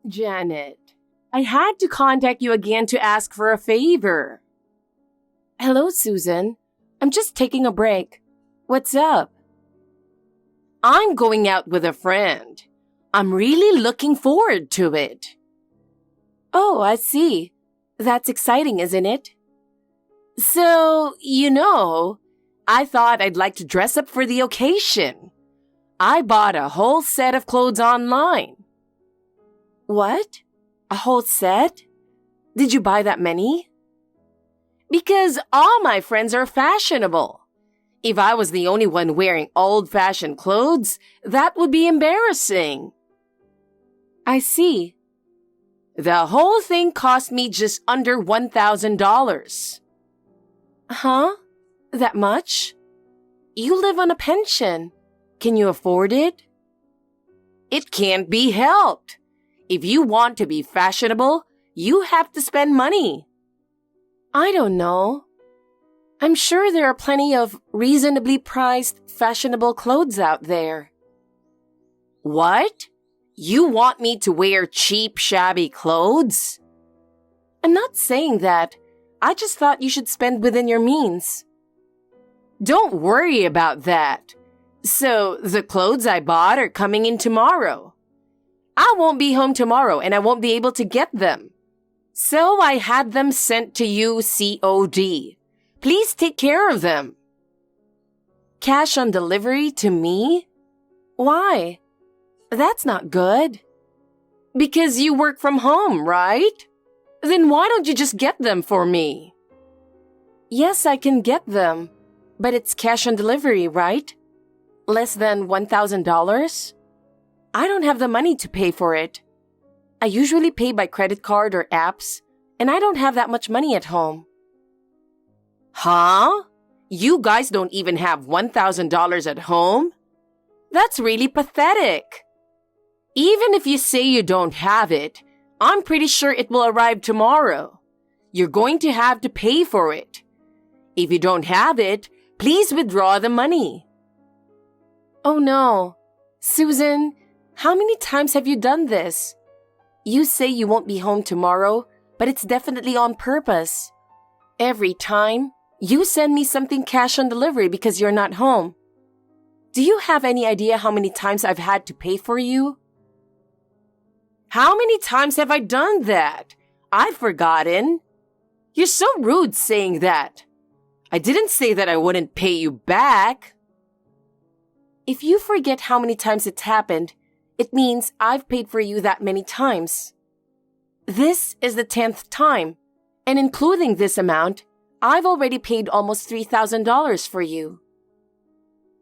Janet, I had to contact you again to ask for a favor. Hello, Susan. I'm just taking a break. What's up? I'm going out with a friend. I'm really looking forward to it. Oh, I see. That's exciting, isn't it? So, I thought I'd like to dress up for the occasion. I bought a whole set of clothes online. What? A whole set? Did you buy that many? Because all my friends are fashionable. If I was the only one wearing old-fashioned clothes, that would be embarrassing. I see. The whole thing cost me just under $1,000. Huh? That much? You live on a pension. Can you afford it? It can't be helped. If you want to be fashionable, you have to spend money. I don't know. I'm sure there are plenty of reasonably priced, fashionable clothes out there. What? You want me to wear cheap, shabby clothes? I'm not saying that. I just thought you should spend within your means. Don't worry about that. So, the clothes I bought are coming in tomorrow. I won't be home tomorrow and I won't be able to get them. So I had them sent to you COD. Please take care of them. Cash on delivery to me? Why? That's not good. Because you work from home, right? Then why don't you just get them for me? Yes, I can get them. But it's cash on delivery, right? Less than $1,000? I don't have the money to pay for it. I usually pay by credit card or apps, and I don't have that much money at home. Huh? You guys don't even have $1,000 at home? That's really pathetic. Even if you say you don't have it, I'm pretty sure it will arrive tomorrow. You're going to have to pay for it. If you don't have it, please withdraw the money. Oh no. Susan, how many times have you done this? You say you won't be home tomorrow, but it's definitely on purpose. Every time, you send me something cash on delivery because you're not home. Do you have any idea how many times I've had to pay for you? How many times have I done that? I've forgotten. You're so rude saying that. I didn't say that I wouldn't pay you back. If you forget how many times it's happened, it means I've paid for you that many times. This is the 10th time, and including this amount, I've already paid almost $3,000 for you.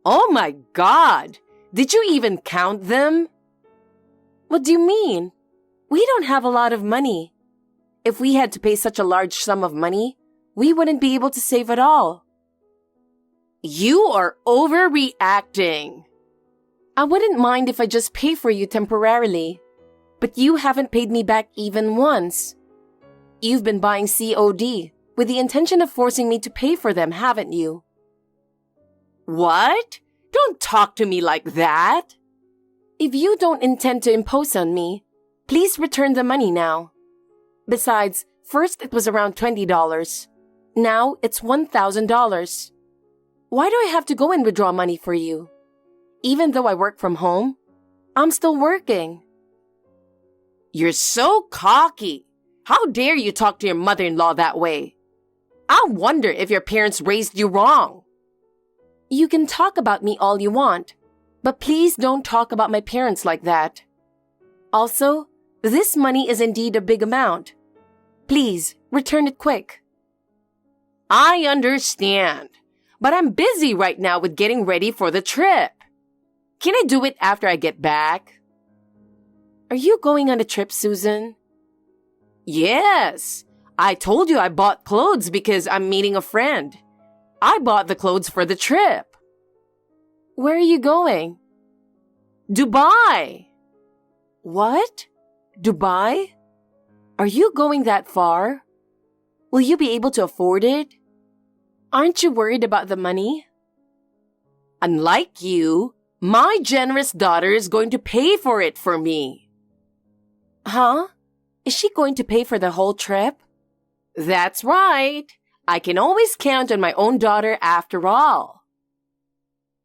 Oh my God! Did you even count them? What do you mean? We don't have a lot of money. If we had to pay such a large sum of money, we wouldn't be able to save at all. You are overreacting. I wouldn't mind if I just pay for you temporarily, but you haven't paid me back even once. You've been buying COD with the intention of forcing me to pay for them, haven't you? What? Don't talk to me like that. If you don't intend to impose on me, please return the money now. Besides, first it was around $20. Now it's $1,000. Why do I have to go and withdraw money for you? Even though I work from home, I'm still working. You're so cocky. How dare you talk to your mother-in-law that way? I wonder if your parents raised you wrong. You can talk about me all you want, but please don't talk about my parents like that. Also, this money is indeed a big amount. Please, return it quick. I understand, but I'm busy right now with getting ready for the trip. Can I do it after I get back? Are you going on a trip, Susan? Yes. I told you I bought clothes because I'm meeting a friend. I bought the clothes for the trip. Where are you going? Dubai. What? Dubai? Are you going that far? Will you be able to afford it? Aren't you worried about the money? Unlike you, my generous daughter is going to pay for it for me. Huh? Is she going to pay for the whole trip? That's right. I can always count on my own daughter after all.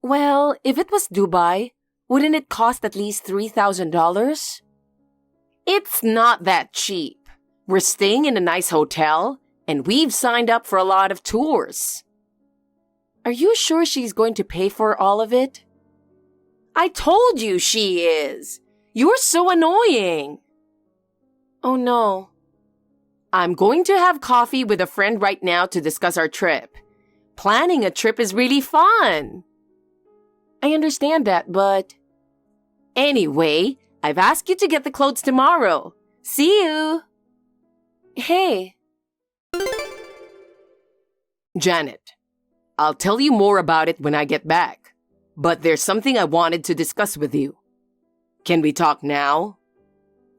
Well, if it was Dubai, wouldn't it cost at least $3,000? It's not that cheap. We're staying in a nice hotel, and we've signed up for a lot of tours. Are you sure she's going to pay for all of it? I told you she is. You're so annoying. Oh no. I'm going to have coffee with a friend right now to discuss our trip. Planning a trip is really fun. I understand that, but... Anyway, I've asked you to get the clothes tomorrow. See you. Hey. Janet, I'll tell you more about it when I get back. But there's something I wanted to discuss with you. Can we talk now?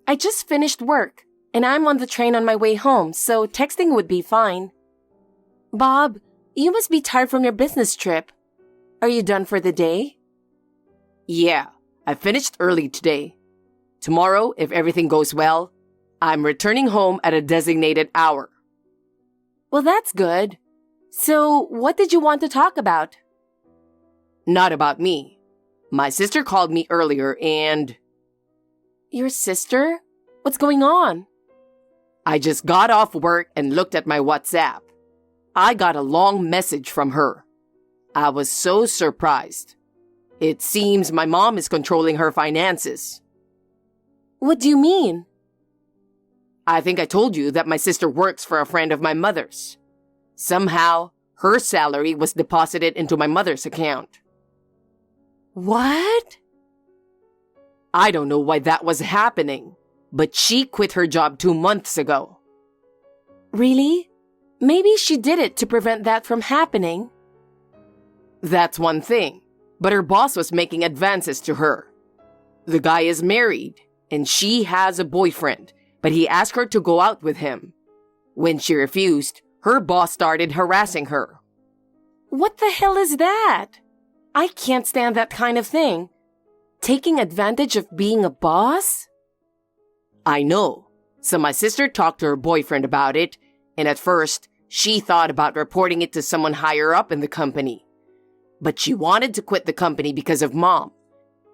I just finished work, and I'm on the train on my way home, so texting would be fine. Bob, you must be tired from your business trip. Are you done for the day? Yeah, I finished early today. Tomorrow, if everything goes well, I'm returning home at a designated hour. Well, that's good. So, what did you want to talk about? Not about me. My sister called me earlier and... Your sister? What's going on? I just got off work and looked at my WhatsApp. I got a long message from her. I was so surprised. It seems my mom is controlling her finances. What do you mean? I think I told you that my sister works for a friend of my mother's. Somehow, her salary was deposited into my mother's account. What? I don't know why that was happening, but she quit her job 2 months ago. Really? Maybe she did it to prevent that from happening. That's one thing, but her boss was making advances to her. The guy is married, and she has a boyfriend, but he asked her to go out with him. When she refused, her boss started harassing her. What the hell is that? I can't stand that kind of thing. Taking advantage of being a boss? I know. So my sister talked to her boyfriend about it, and at first, she thought about reporting it to someone higher up in the company. But she wanted to quit the company because of Mom,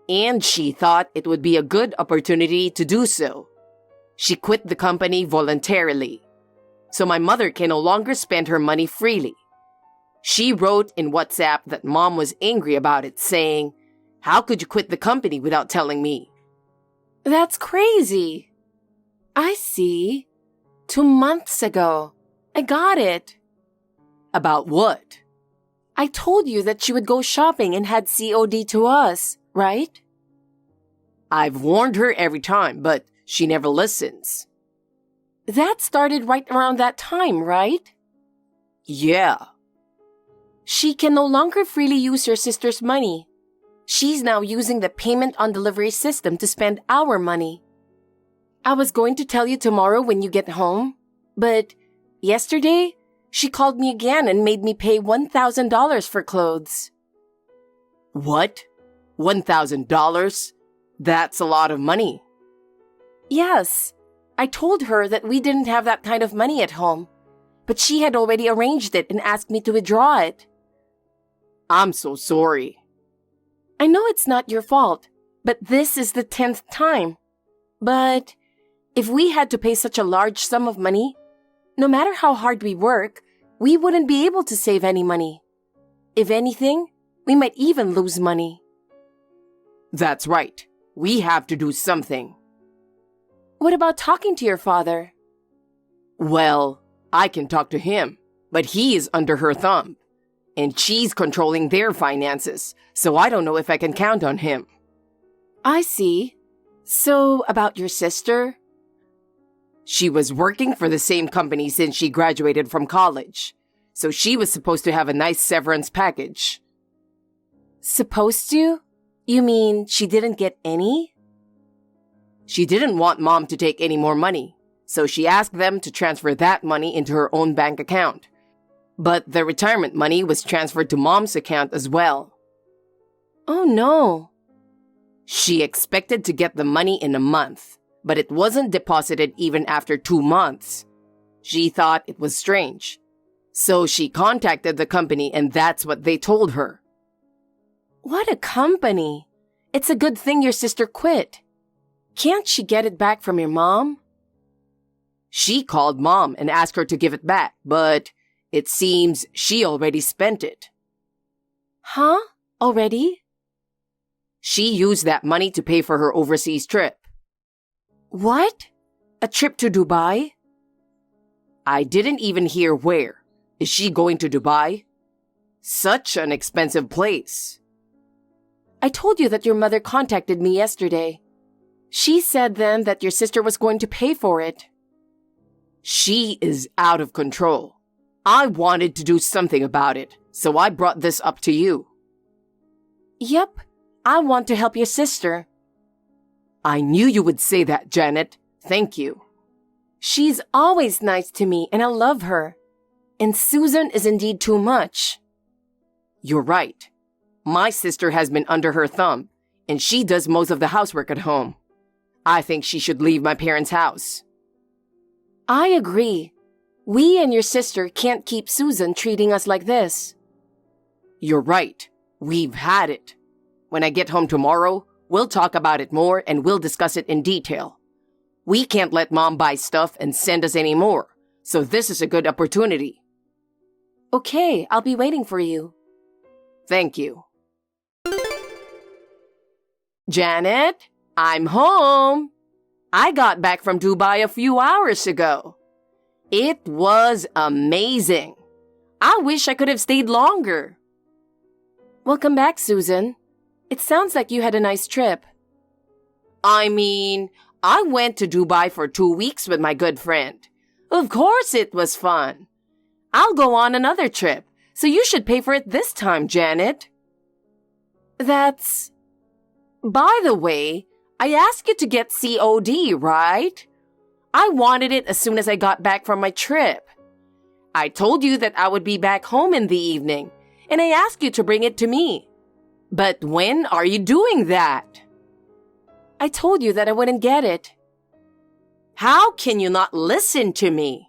and she thought it would be a good opportunity to do so. She quit the company voluntarily, so my mother can no longer spend her money freely. She wrote in WhatsApp that Mom was angry about it, saying, "How could you quit the company without telling me?" That's crazy. I see. 2 months ago. I got it. About what? I told you that she would go shopping and had COD to us, right? I've warned her every time, but she never listens. That started right around that time, right? Yeah. She can no longer freely use your sister's money. She's now using the payment on delivery system to spend our money. I was going to tell you tomorrow when you get home, but yesterday, she called me again and made me pay $1,000 for clothes. What? $1,000? That's a lot of money. Yes. I told her that we didn't have that kind of money at home, but she had already arranged it and asked me to withdraw it. I'm so sorry. I know it's not your fault, but this is the 10th time. But if we had to pay such a large sum of money, no matter how hard we work, we wouldn't be able to save any money. If anything, we might even lose money. That's right. We have to do something. What about talking to your father? Well, I can talk to him, but he is under her thumb. And she's controlling their finances, so I don't know if I can count on him. I see. So, about your sister? She was working for the same company since she graduated from college, so she was supposed to have a nice severance package. Supposed to? You mean she didn't get any? She didn't want Mom to take any more money, so she asked them to transfer that money into her own bank account. But the retirement money was transferred to Mom's account as well. Oh no. She expected to get the money in a month, but it wasn't deposited even after 2 months. She thought it was strange. So she contacted the company and that's what they told her. What a company! It's a good thing your sister quit. Can't she get it back from your mom? She called mom and asked her to give it back, but it seems she already spent it. Huh? Already? She used that money to pay for her overseas trip. What? A trip to Dubai? I didn't even hear where. Is she going to Dubai? Such an expensive place. I told you that your mother contacted me yesterday. She said then that your sister was going to pay for it. She is out of control. I wanted to do something about it, so I brought this up to you. Yep, I want to help your sister. I knew you would say that, Janet. Thank you. She's always nice to me and I love her. And Susan is indeed too much. You're right. My sister has been under her thumb, and she does most of the housework at home. I think she should leave my parents' house. I agree. We and your sister can't keep Susan treating us like this. You're right. We've had it. When I get home tomorrow, we'll talk about it more and we'll discuss it in detail. We can't let Mom buy stuff and send us any more, so this is a good opportunity. Okay, I'll be waiting for you. Thank you. Janet, I'm home. I got back from Dubai a few hours ago. It was amazing. I wish I could have stayed longer. Welcome back, Susan. It sounds like you had a nice trip. I mean, I went to Dubai for 2 weeks with my good friend. Of course it was fun. I'll go on another trip, so you should pay for it this time, Janet. That's... By the way, I asked you to get COD, right? I wanted it as soon as I got back from my trip. I told you that I would be back home in the evening, and I asked you to bring it to me. But when are you doing that? I told you that I wouldn't get it. How can you not listen to me?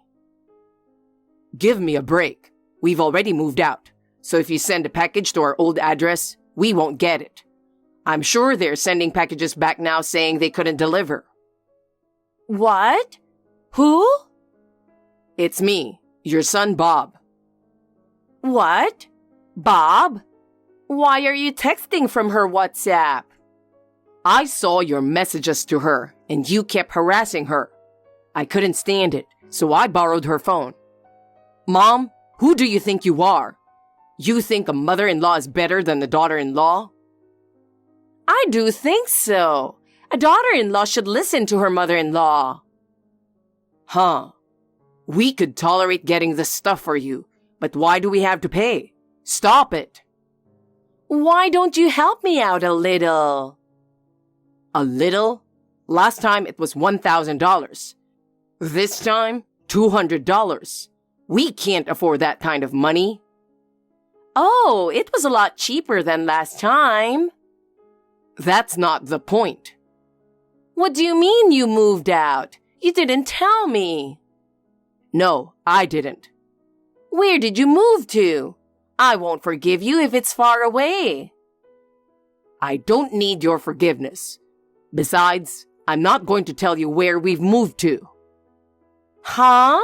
Give me a break. We've already moved out, so if you send a package to our old address, we won't get it. I'm sure they're sending packages back now saying they couldn't deliver. What? Who? It's me, your son Bob. What? Bob? Why are you texting from her WhatsApp? I saw your messages to her, and you kept harassing her. I couldn't stand it, so I borrowed her phone. Mom, who do you think you are? You think a mother-in-law is better than a daughter-in-law? I do think so. A daughter-in-law should listen to her mother-in-law. Huh. We could tolerate getting this stuff for you, but why do we have to pay? Stop it. Why don't you help me out a little? A little? Last time it was $1,000. This time, $200. We can't afford that kind of money. Oh, it was a lot cheaper than last time. That's not the point. What do you mean you moved out? You didn't tell me. No, I didn't. Where did you move to? I won't forgive you if it's far away. I don't need your forgiveness. Besides, I'm not going to tell you where we've moved to. Huh?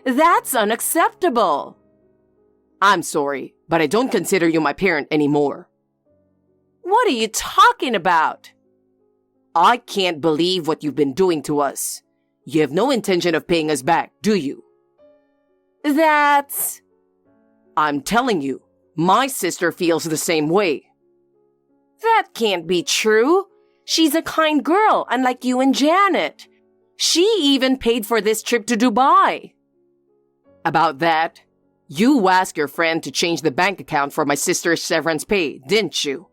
That's unacceptable. I'm sorry, but I don't consider you my parent anymore. What are you talking about? I can't believe what you've been doing to us. You have no intention of paying us back, do you? That's... I'm telling you, my sister feels the same way. That can't be true. She's a kind girl, unlike you and Janet. She even paid for this trip to Dubai. About that, you asked your friend to change the bank account for my sister's severance pay, didn't you?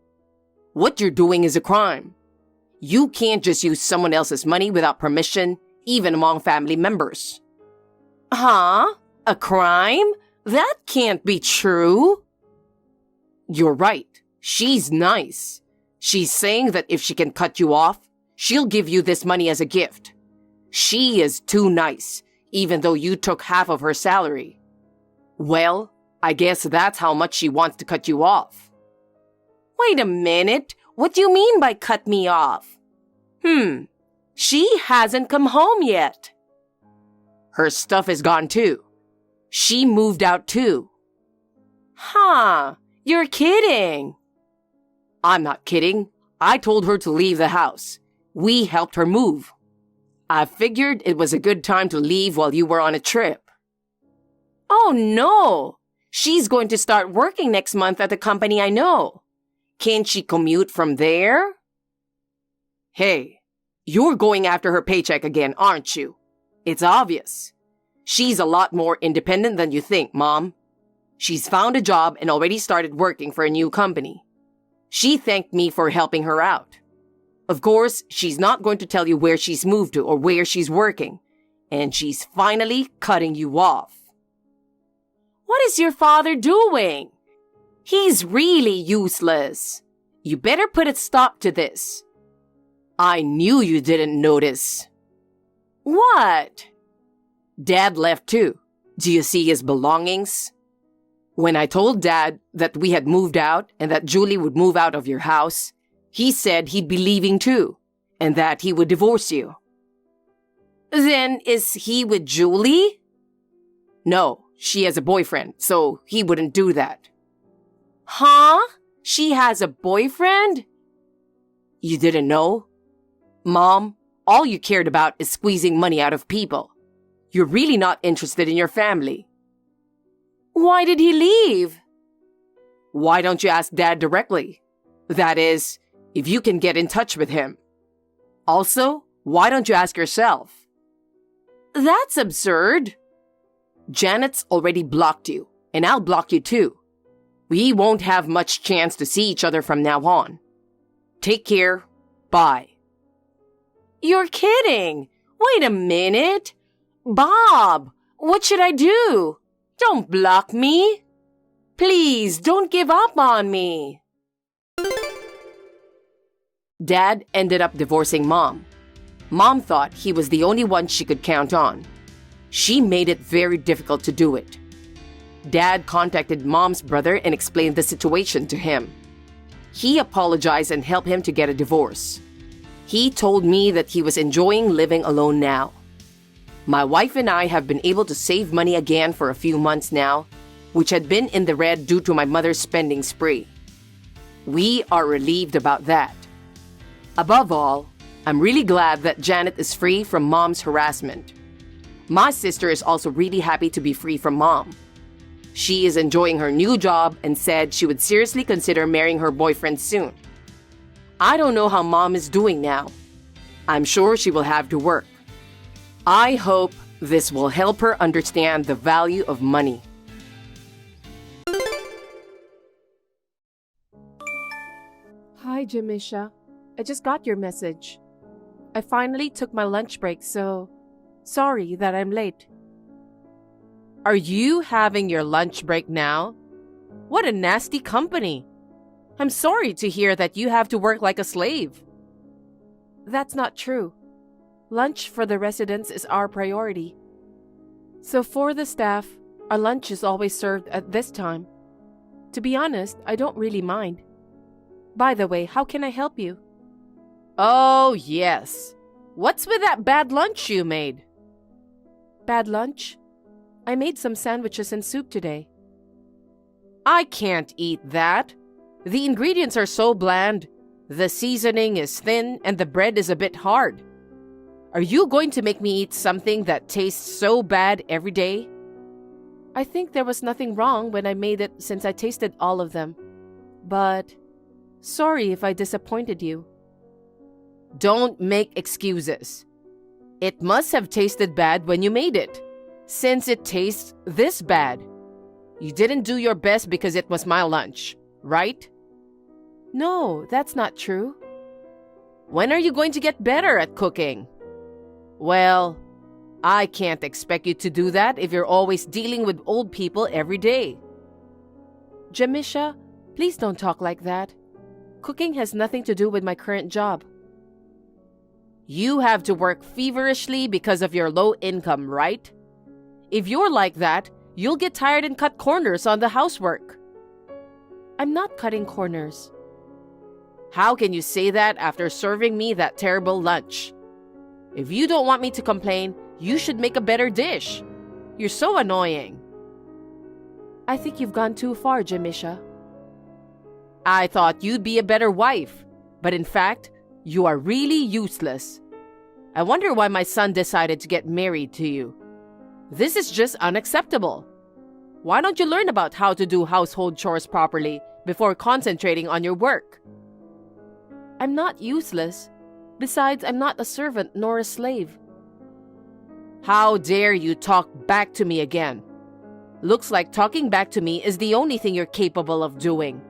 What you're doing is a crime. You can't just use someone else's money without permission, even among family members. Huh? A crime? That can't be true. You're right. She's nice. She's saying that if she can cut you off, she'll give you this money as a gift. She is too nice, even though you took half of her salary. Well, I guess that's how much she wants to cut you off. Wait a minute. What do you mean by cut me off? She hasn't come home yet. Her stuff is gone too. She moved out too. Huh, you're kidding. I'm not kidding. I told her to leave the house. We helped her move. I figured it was a good time to leave while you were on a trip. Oh no! She's going to start working next month at the company I know. Can't she commute from there? Hey, you're going after her paycheck again, aren't you? It's obvious. She's a lot more independent than you think, Mom. She's found a job and already started working for a new company. She thanked me for helping her out. Of course, she's not going to tell you where she's moved to or where she's working. And she's finally cutting you off. What is your father doing? He's really useless. You better put a stop to this. I knew you didn't notice. What? Dad left too. Do you see his belongings? When I told Dad that we had moved out and that Julie would move out of your house, he said he'd be leaving too, and that he would divorce you. Then is he with Julie? No, she has a boyfriend, so he wouldn't do that. Huh? She has a boyfriend? You didn't know? Mom, all you cared about is squeezing money out of people. You're really not interested in your family. Why did he leave? Why don't you ask Dad directly? That is, if you can get in touch with him. Also, why don't you ask yourself? That's absurd. Janet's already blocked you, and I'll block you too. We won't have much chance to see each other from now on. Take care. Bye. You're kidding. Wait a minute. Bob, what should I do? Don't block me. Please don't give up on me. Dad ended up divorcing Mom. Mom thought he was the only one she could count on. She made it very difficult to do it. Dad contacted Mom's brother and explained the situation to him. He apologized and helped him to get a divorce. He told me that he was enjoying living alone now. My wife and I have been able to save money again for a few months now, which had been in the red due to my mother's spending spree. We are relieved about that. Above all, I'm really glad that Janet is free from Mom's harassment. My sister is also really happy to be free from Mom. She is enjoying her new job and said she would seriously consider marrying her boyfriend soon. I don't know how Mom is doing now. I'm sure she will have to work. I hope this will help her understand the value of money. Hi, Jamisha. I just got your message. I finally took my lunch break, so sorry that I'm late. Are you having your lunch break now? What a nasty company. I'm sorry to hear that you have to work like a slave. That's not true. Lunch for the residents is our priority. So for the staff, our lunch is always served at this time. To be honest, I don't really mind. By the way, how can I help you? Oh, yes. What's with that bad lunch you made? Bad lunch? I made some sandwiches and soup today. I can't eat that. The ingredients are so bland. The seasoning is thin and the bread is a bit hard. Are you going to make me eat something that tastes so bad every day? I think there was nothing wrong when I made it since I tasted all of them. But sorry if I disappointed you. Don't make excuses. It must have tasted bad when you made it, since it tastes this bad. You didn't do your best because it was my lunch, right? No, that's not true. When are you going to get better at cooking? Well, I can't expect you to do that if you're always dealing with old people every day. Jamisha, please don't talk like that. Cooking has nothing to do with my current job. You have to work feverishly because of your low income, right? If you're like that, you'll get tired and cut corners on the housework. I'm not cutting corners. How can you say that after serving me that terrible lunch? If you don't want me to complain, you should make a better dish. You're so annoying. I think you've gone too far, Jamisha. I thought you'd be a better wife, but in fact, you are really useless. I wonder why my son decided to get married to you. This is just unacceptable. Why don't you learn about how to do household chores properly before concentrating on your work? I'm not useless. Besides, I'm not a servant nor a slave. How dare you talk back to me again? Looks like talking back to me is the only thing you're capable of doing.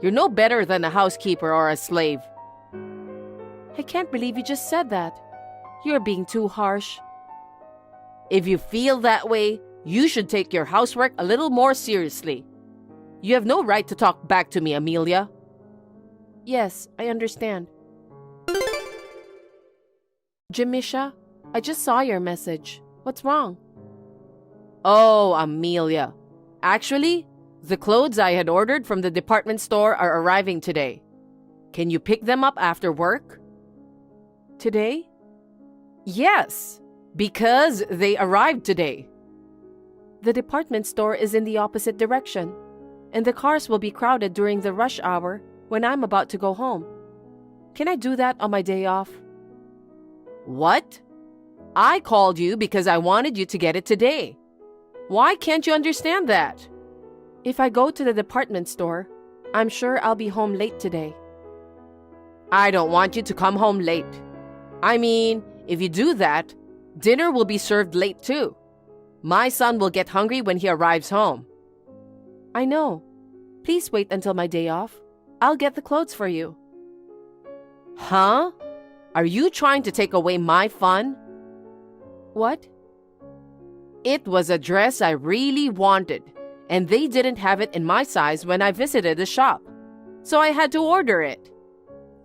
You're no better than a housekeeper or a slave. I can't believe you just said that. You're being too harsh. If you feel that way, you should take your housework a little more seriously. You have no right to talk back to me, Amelia. Yes, I understand. Jamisha, I just saw your message. What's wrong? Oh, Amelia. Actually, the clothes I had ordered from the department store are arriving today. Can you pick them up after work? Today? Yes, because they arrived today. The department store is in the opposite direction, and the cars will be crowded during the rush hour when I'm about to go home. Can I do that on my day off? What? I called you because I wanted you to get it today. Why can't you understand that? If I go to the department store, I'm sure I'll be home late today. I don't want you to come home late. I mean, if you do that, dinner will be served late too. My son will get hungry when he arrives home. I know. Please wait until my day off. I'll get the clothes for you. Huh? Are you trying to take away my fun? What? It was a dress I really wanted, and they didn't have it in my size when I visited the shop, so I had to order it.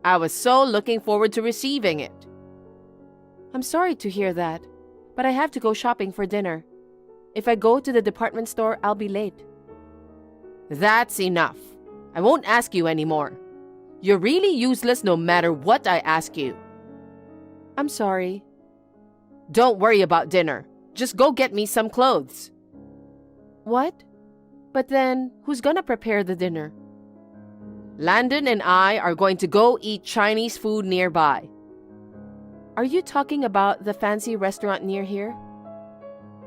I was so looking forward to receiving it. I'm sorry to hear that, but I have to go shopping for dinner. If I go to the department store, I'll be late. That's enough. I won't ask you anymore. You're really useless no matter what I ask you. I'm sorry. Don't worry about dinner. Just go get me some clothes. What? But then, who's gonna prepare the dinner? Landon and I are going to go eat Chinese food nearby. Are you talking about the fancy restaurant near here?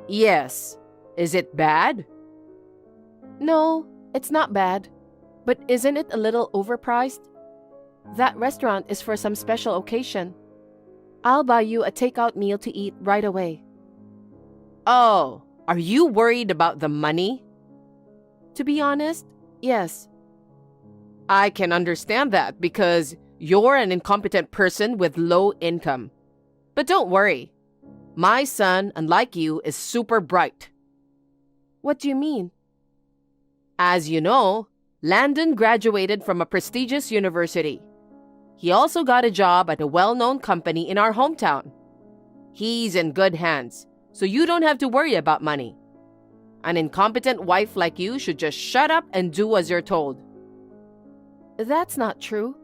Yes. Is it bad? No, it's not bad. But isn't it a little overpriced? That restaurant is for some special occasion. I'll buy you a takeout meal to eat right away. Oh, are you worried about the money? To be honest, yes. I can understand that because you're an incompetent person with low income. But don't worry. My son, unlike you, is super bright. What do you mean? As you know, Landon graduated from a prestigious university. He also got a job at a well-known company in our hometown. He's in good hands, so you don't have to worry about money. An incompetent wife like you should just shut up and do as you're told. That's not true.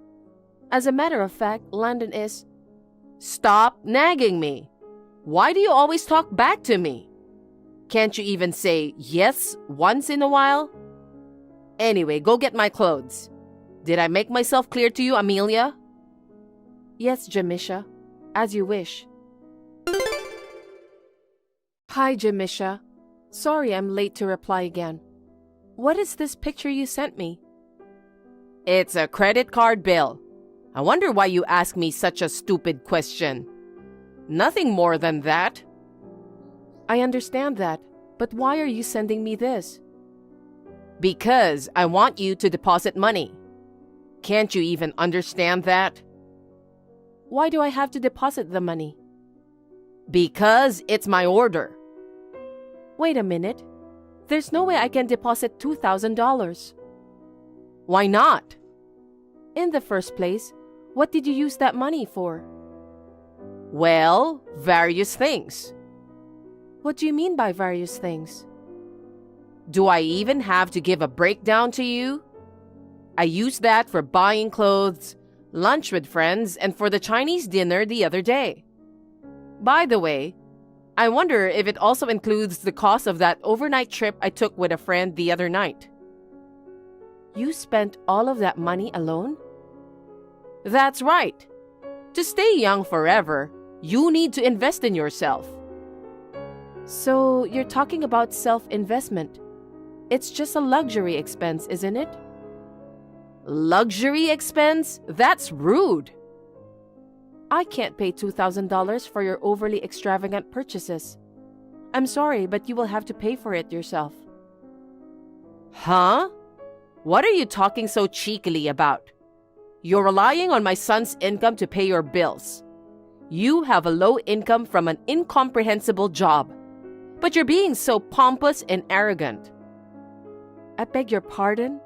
As a matter of fact, Landon is... Stop nagging me. Why do you always talk back to me? Can't you even say yes once in a while? Anyway, go get my clothes. Did I make myself clear to you, Amelia? Yes, Jamisha. As you wish. Hi, Jamisha. Sorry I'm late to reply again. What is this picture you sent me? It's a credit card bill. I wonder why you ask me such a stupid question. Nothing more than that. I understand that, but why are you sending me this? Because I want you to deposit money. Can't you even understand that? Why do I have to deposit the money? Because it's my order. Wait a minute. There's no way I can deposit $2,000. Why not? In the first place, what did you use that money for? Well, various things. What do you mean by various things? Do I even have to give a breakdown to you? I used that for buying clothes, lunch with friends, and for the Chinese dinner the other day. By the way, I wonder if it also includes the cost of that overnight trip I took with a friend the other night. You spent all of that money alone? That's right. To stay young forever, you need to invest in yourself. So you're talking about self-investment. It's just a luxury expense, isn't it? Luxury expense? That's rude. I can't pay $2,000 for your overly extravagant purchases. I'm sorry, but you will have to pay for it yourself. Huh? What are you talking so cheekily about? You're relying on my son's income to pay your bills. You have a low income from an incomprehensible job. But you're being so pompous and arrogant. I beg your pardon?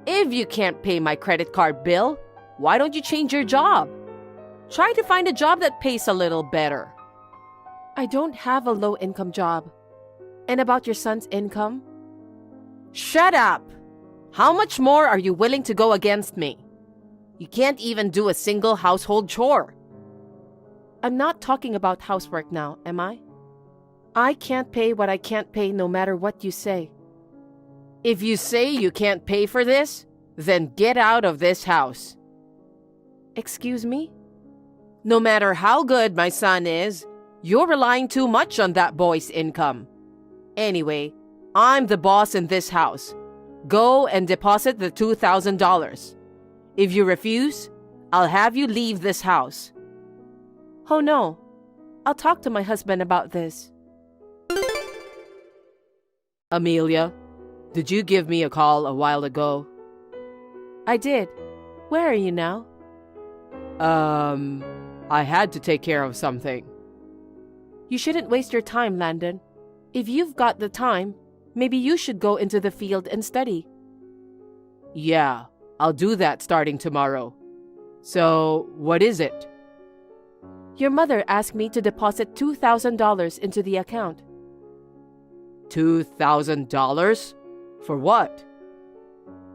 If you can't pay my credit card bill, why don't you change your job? Try to find a job that pays a little better. I don't have a low-income job. And about your son's income? Shut up! How much more are you willing to go against me? You can't even do a single household chore. I'm not talking about housework now, am I? I can't pay what I can't pay no matter what you say. If you say you can't pay for this, then get out of this house. Excuse me? No matter how good my son is, you're relying too much on that boy's income. Anyway, I'm the boss in this house. Go and deposit the $2,000. If you refuse, I'll have you leave this house. Oh no, I'll talk to my husband about this. Amelia, did you give me a call a while ago? I did. Where are you now? I had to take care of something. You shouldn't waste your time, Landon. If you've got the time, maybe you should go into the field and study. Yeah, I'll do that starting tomorrow. So, what is it? Your mother asked me to deposit $2,000 into the account. $2,000? For what?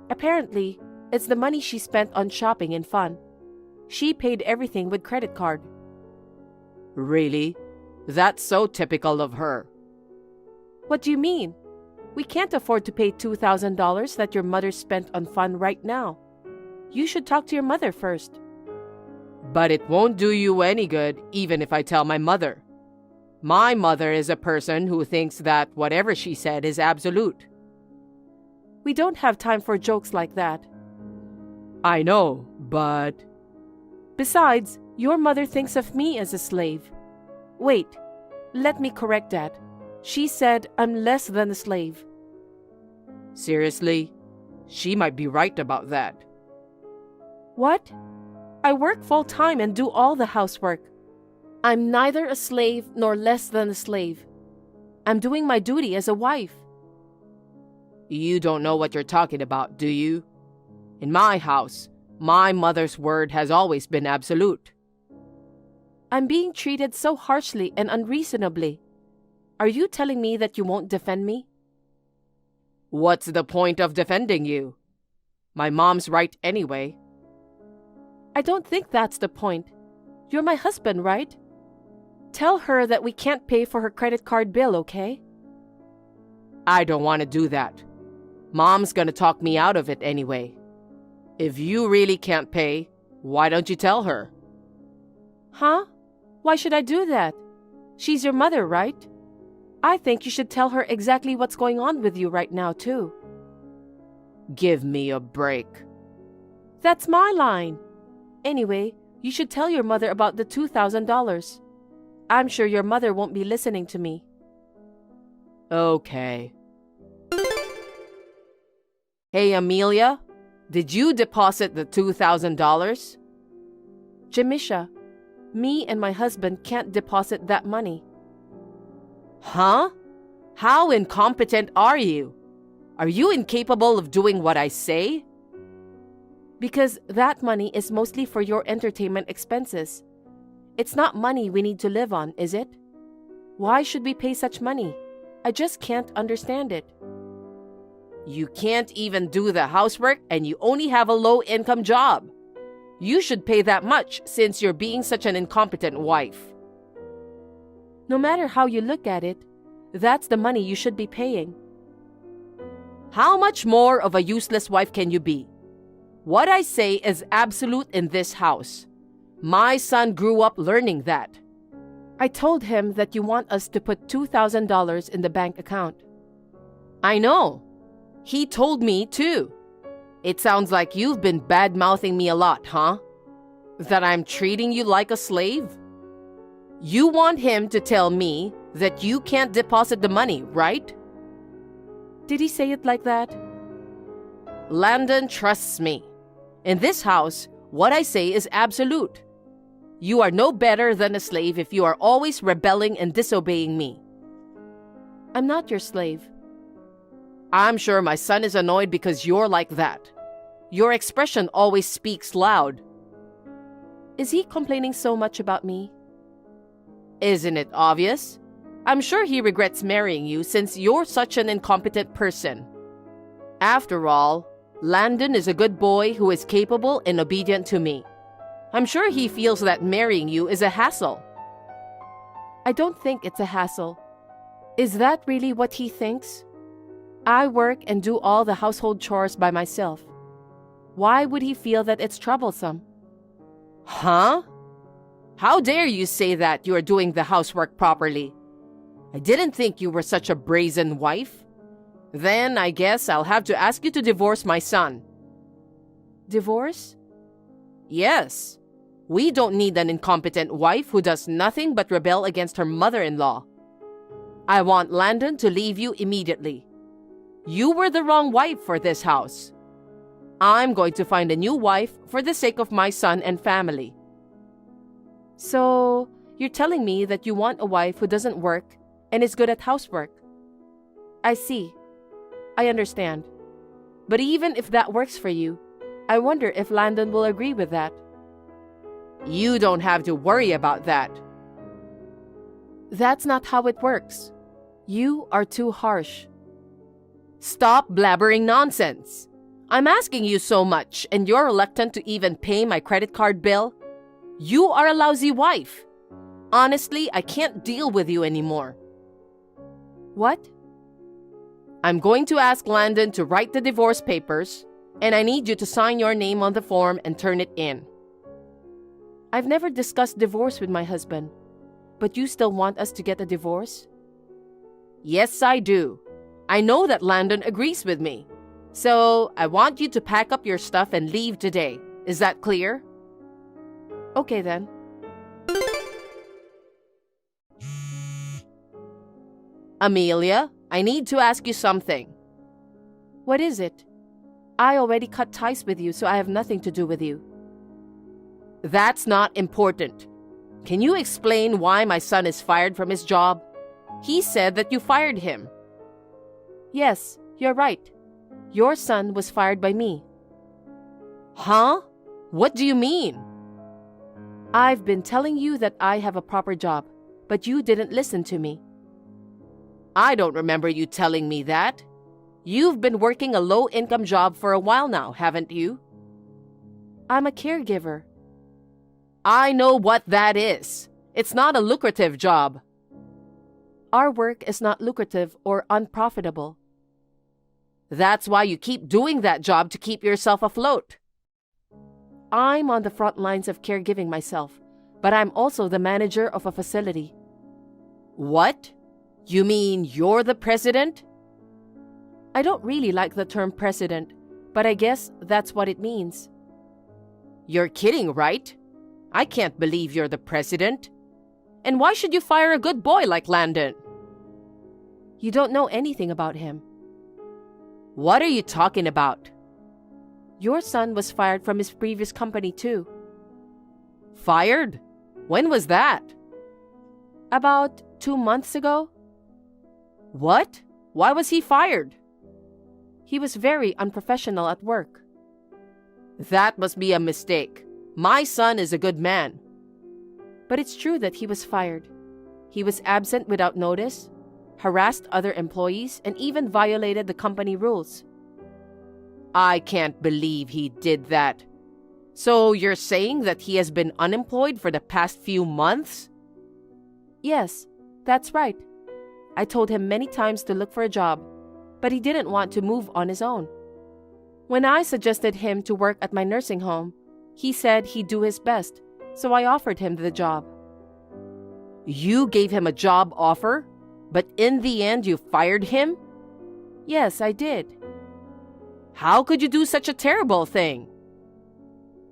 Apparently, it's the money she spent on shopping and fun. She paid everything with credit card. Really? That's so typical of her. What do you mean? We can't afford to pay $2,000 that your mother spent on fun right now. You should talk to your mother first. But it won't do you any good even if I tell my mother. My mother is a person who thinks that whatever she said is absolute. We don't have time for jokes like that. I know, but... Besides, your mother thinks of me as a slave. Wait, let me correct that. She said I'm less than a slave. Seriously? She might be right about that. What? I work full-time and do all the housework. I'm neither a slave nor less than a slave. I'm doing my duty as a wife. You don't know what you're talking about, do you? In my house, my mother's word has always been absolute. I'm being treated so harshly and unreasonably. Are you telling me that you won't defend me? What's the point of defending you? My mom's right anyway. I don't think that's the point. You're my husband, right? Tell her that we can't pay for her credit card bill, okay? I don't want to do that. Mom's gonna talk me out of it anyway. If you really can't pay, why don't you tell her? Huh? Why should I do that? She's your mother, right? I think you should tell her exactly what's going on with you right now, too. Give me a break. That's my line. Anyway, you should tell your mother about the $2,000. I'm sure your mother won't be listening to me. Okay. Hey, Amelia, did you deposit the $2,000? Jamisha, me and my husband can't deposit that money. Huh? How incompetent are you? Are you incapable of doing what I say? Because that money is mostly for your entertainment expenses. It's not money we need to live on, is it? Why should we pay such money? I just can't understand it. You can't even do the housework and you only have a low-income job. You should pay that much since you're being such an incompetent wife. No matter how you look at it, that's the money you should be paying. How much more of a useless wife can you be? What I say is absolute in this house. My son grew up learning that. I told him that you want us to put $2,000 in the bank account. I know. He told me too. It sounds like you've been bad-mouthing me a lot, huh? That I'm treating you like a slave? You want him to tell me that you can't deposit the money, right? Did he say it like that? Landon trusts me. In this house, what I say is absolute. You are no better than a slave if you are always rebelling and disobeying me. I'm not your slave. I'm sure my son is annoyed because you're like that. Your expression always speaks loud. Is he complaining so much about me? Isn't it obvious? I'm sure he regrets marrying you since you're such an incompetent person. After all, Landon is a good boy who is capable and obedient to me. I'm sure he feels that marrying you is a hassle. I don't think it's a hassle. Is that really what he thinks? I work and do all the household chores by myself. Why would he feel that it's troublesome? Huh? How dare you say that you are doing the housework properly? I didn't think you were such a brazen wife. Then I guess I'll have to ask you to divorce my son. Divorce? Yes. We don't need an incompetent wife who does nothing but rebel against her mother-in-law. I want Landon to leave you immediately. You were the wrong wife for this house. I'm going to find a new wife for the sake of my son and family. So, you're telling me that you want a wife who doesn't work and is good at housework. I see. I understand. But even if that works for you, I wonder if Landon will agree with that. You don't have to worry about that. That's not how it works. You are too harsh. Stop blabbering nonsense. I'm asking you so much and you're reluctant to even pay my credit card bill? You are a lousy wife. Honestly, I can't deal with you anymore. What? I'm going to ask Landon to write the divorce papers, and I need you to sign your name on the form and turn it in. I've never discussed divorce with my husband, but you still want us to get a divorce? Yes, I do. I know that Landon agrees with me. So, I want you to pack up your stuff and leave today. Is that clear? Okay then. Amelia, I need to ask you something. What is it? I already cut ties with you, so I have nothing to do with you. That's not important. Can you explain why my son is fired from his job? He said that you fired him. Yes, you're right. Your son was fired by me. Huh? What do you mean? I've been telling you that I have a proper job, but you didn't listen to me. I don't remember you telling me that. You've been working a low-income job for a while now, haven't you? I'm a caregiver. I know what that is. It's not a lucrative job. Our work is not lucrative or unprofitable. That's why you keep doing that job to keep yourself afloat. I'm on the front lines of caregiving myself, but I'm also the manager of a facility. What? You mean you're the president? I don't really like the term president, but I guess that's what it means. You're kidding, right? I can't believe you're the president. And why should you fire a good boy like Landon? You don't know anything about him. What are you talking about? Your son was fired from his previous company too. Fired? When was that? About 2 months ago. What? Why was he fired? He was very unprofessional at work. That must be a mistake. My son is a good man. But it's true that he was fired. He was absent without notice, harassed other employees, and even violated the company rules. I can't believe he did that. So you're saying that he has been unemployed for the past few months? Yes, that's right. I told him many times to look for a job, but he didn't want to move on his own. When I suggested him to work at my nursing home, he said he'd do his best, so I offered him the job. You gave him a job offer, but in the end you fired him? Yes, I did. How could you do such a terrible thing?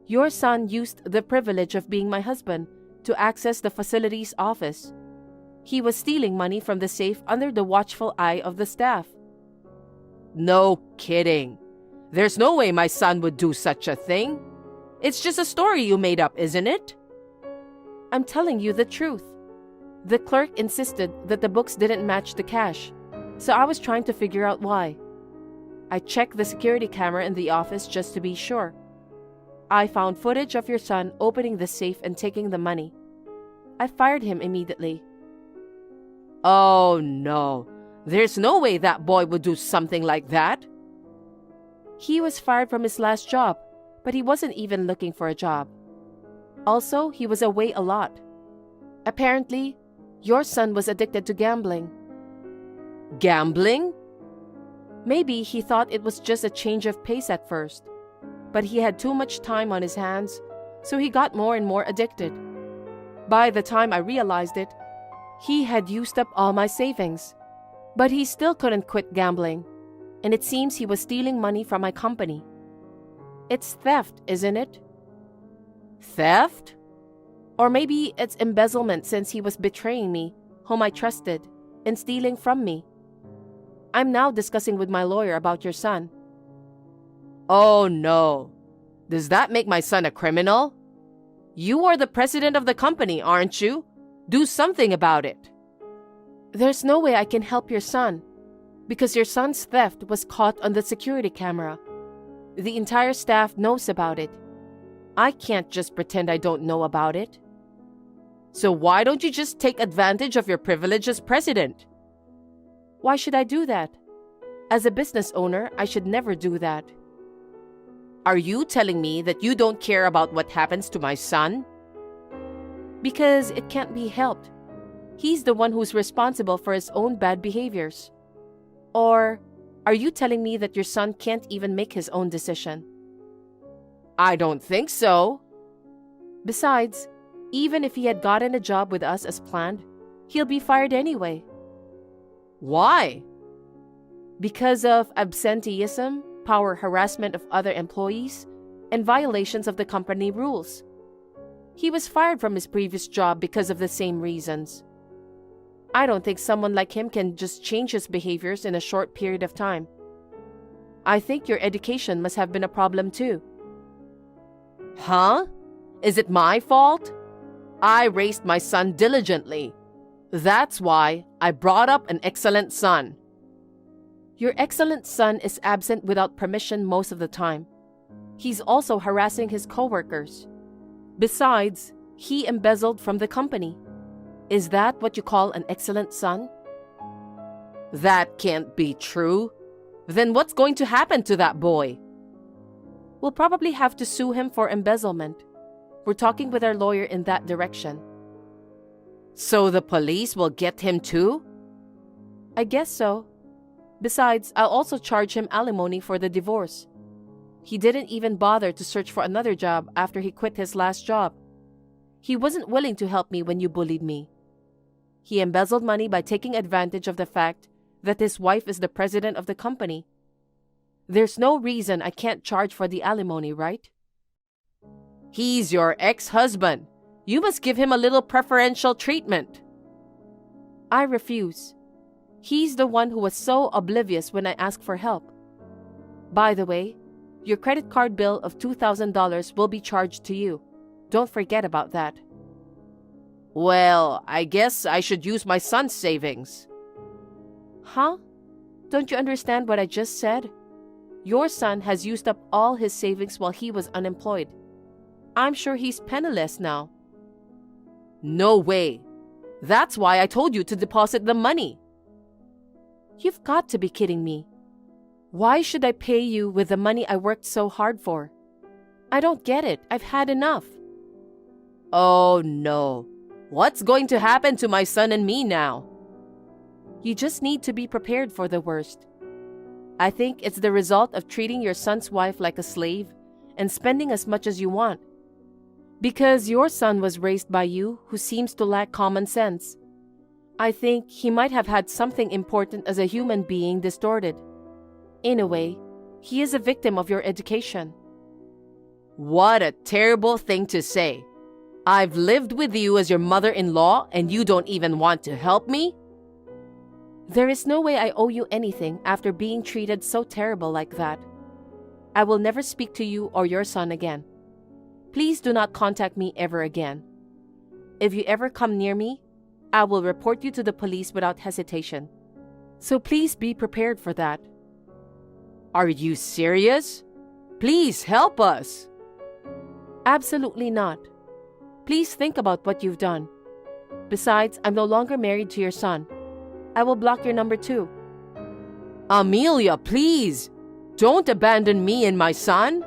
Your son used the privilege of being my husband to access the facility's office. He was stealing money from the safe under the watchful eye of the staff. No kidding. There's no way my son would do such a thing. It's just a story you made up, isn't it? I'm telling you the truth. The clerk insisted that the books didn't match the cash, so I was trying to figure out why. I checked the security camera in the office just to be sure. I found footage of your son opening the safe and taking the money. I fired him immediately. Oh no, there's no way that boy would do something like that. He was fired from his last job, but he wasn't even looking for a job. Also, he was away a lot. Apparently, your son was addicted to gambling. Gambling? Maybe he thought it was just a change of pace at first, but he had too much time on his hands, so he got more and more addicted. By the time I realized it, he had used up all my savings, but he still couldn't quit gambling, and it seems he was stealing money from my company. It's theft, isn't it? Theft? Or maybe it's embezzlement since he was betraying me, whom I trusted, and stealing from me. I'm now discussing with my lawyer about your son. Oh no. Does that make my son a criminal? You are the president of the company, aren't you? Do something about it. There's no way I can help your son, because your son's theft was caught on the security camera. The entire staff knows about it. I can't just pretend I don't know about it. So why don't you just take advantage of your privilege as president? Why should I do that? As a business owner, I should never do that. Are you telling me that you don't care about what happens to my son? Because it can't be helped. He's the one who's responsible for his own bad behaviors. Or are you telling me that your son can't even make his own decision? I don't think so. Besides, even if he had gotten a job with us as planned, he'll be fired anyway. Why? Because of absenteeism, power harassment of other employees, and violations of the company rules. He was fired from his previous job because of the same reasons. I don't think someone like him can just change his behaviors in a short period of time. I think your education must have been a problem too. Huh? Is it my fault? I raised my son diligently. That's why I brought up an excellent son. Your excellent son is absent without permission most of the time. He's also harassing his coworkers. Besides, he embezzled from the company. Is that what you call an excellent son? That can't be true. Then what's going to happen to that boy? We'll probably have to sue him for embezzlement. We're talking with our lawyer in that direction. So the police will get him too? I guess so. Besides, I'll also charge him alimony for the divorce. He didn't even bother to search for another job after he quit his last job. He wasn't willing to help me when you bullied me. He embezzled money by taking advantage of the fact that his wife is the president of the company. There's no reason I can't charge for the alimony, right? He's your ex-husband. You must give him a little preferential treatment. I refuse. He's the one who was so oblivious when I asked for help. By the way, your credit card bill of $2,000 will be charged to you. Don't forget about that. Well, I guess I should use my son's savings. Huh? Don't you understand what I just said? Your son has used up all his savings while he was unemployed. I'm sure he's penniless now. No way. That's why I told you to deposit the money. You've got to be kidding me. Why should I pay you with the money I worked so hard for? I don't get it. I've had enough. Oh no. What's going to happen to my son and me now? You just need to be prepared for the worst. I think it's the result of treating your son's wife like a slave and spending as much as you want. Because your son was raised by you who seems to lack common sense. I think he might have had something important as a human being distorted. In a way, he is a victim of your education. What a terrible thing to say. I've lived with you as your mother-in-law and you don't even want to help me? There is no way I owe you anything after being treated so terrible like that. I will never speak to you or your son again. Please do not contact me ever again. If you ever come near me, I will report you to the police without hesitation. So please be prepared for that. Are you serious? Please help us. Absolutely not. Please think about what you've done. Besides, I'm no longer married to your son. I will block your number too. Amelia, please! Don't abandon me and my son!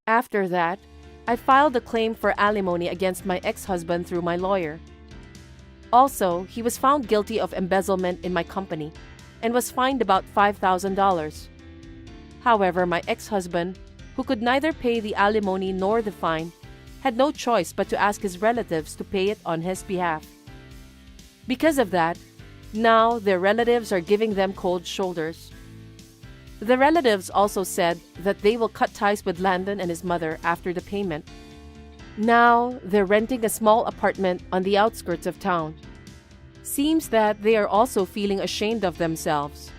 After that, I filed a claim for alimony against my ex-husband through my lawyer. Also, he was found guilty of embezzlement in my company and was fined about $5,000. However, my ex-husband, who could neither pay the alimony nor the fine, had no choice but to ask his relatives to pay it on his behalf. Because of that, now their relatives are giving them cold shoulders. The relatives also said that they will cut ties with Landon and his mother after the payment. Now they're renting a small apartment on the outskirts of town. Seems that they are also feeling ashamed of themselves.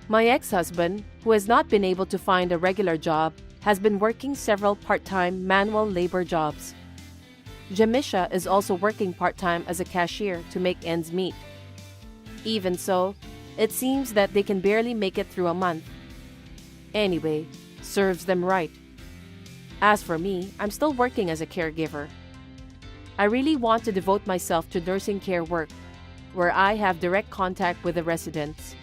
My ex-husband, who has not been able to find a regular job, has been working several part-time manual labor jobs. Jamisha is also working part-time as a cashier to make ends meet. Even so, it seems that they can barely make it through a month. Anyway, serves them right. As for me, I'm still working as a caregiver. I really want to devote myself to nursing care work, where I have direct contact with the residents.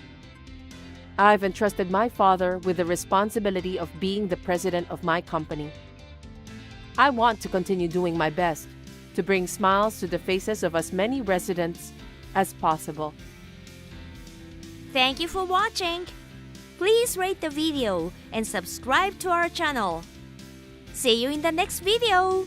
I've entrusted my father with the responsibility of being the president of my company. I want to continue doing my best to bring smiles to the faces of as many residents as possible. Thank you for watching. Please rate the video and subscribe to our channel. See you in the next video.